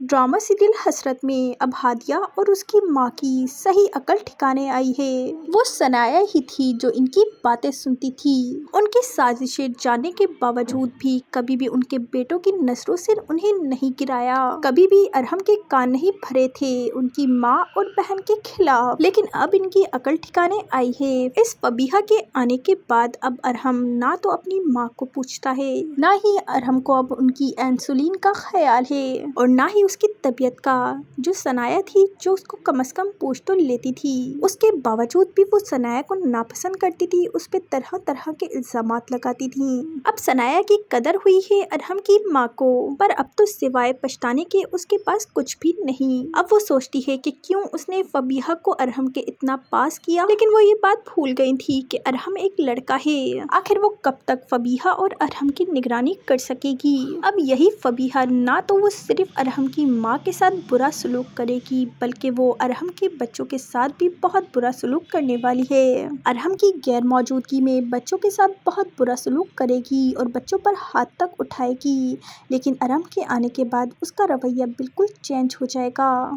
Drama serial حسرت میں اب ہادیہ اور اس کی ماں کی صحیح عقل ٹھکانے آئی ہے۔ وہ ثنایا ہی تھی جو ان کی باتیں سنتی تھی۔ ان کی سازشیں جاننے کے باوجود بھی کبھی بھی ان کے بیٹوں کی نظروں سے انہیں نہیں گرایا۔ کبھی بھی ارحم کے کان نہیں بھرے تھے ان کی ماں اور بہن کے خلاف۔ لیکن اب ان کی عقل ٹھکانے آئی ہے۔ اس فبیہا کے آنے کے بعد اب ارحم نہ تو اپنی ماں کو پوچھتا ہے، نہ ہی ارحم کو اب ان کی انسولین کا خیال ہے، اور نہ ہی اس کی طبیعت کا، جو ثنایا تھی جو اس کو کم از کم پوچھ تو لیتی تھی۔ اس کے باوجود بھی وہ ثنایا کو ناپسند کرتی تھی، اس پہ طرح طرح کے الزامات لگاتی تھی۔ اب ثنایا کی قدر ہوئی ہے ارحم کی ماں کو، پر اب تو سوائے پچھتانے کے اس کے پاس کچھ بھی نہیں۔ اب وہ سوچتی ہے کہ کیوں اس نے فبیہا کو ارحم کے اتنا پاس کیا، لیکن وہ یہ بات بھول گئی تھی کہ ارحم ایک لڑکا ہے۔ آخر وہ کب تک فبیہا اور ارحم کی نگرانی کر سکے گی؟ اب یہی فبیہا نہ تو وہ صرف ارحم کی ماں کے ساتھ برا سلوک کرے گی، بلکہ وہ ارحم کے بچوں کے ساتھ بھی بہت برا سلوک کرنے والی ہے۔ ارحم کی غیر موجودگی میں بچوں کے ساتھ بہت برا سلوک کرے گی اور بچوں پر ہاتھ تک اٹھائے گی، لیکن ارحم کے آنے کے بعد اس کا رویہ بالکل چینج ہو جائے گا۔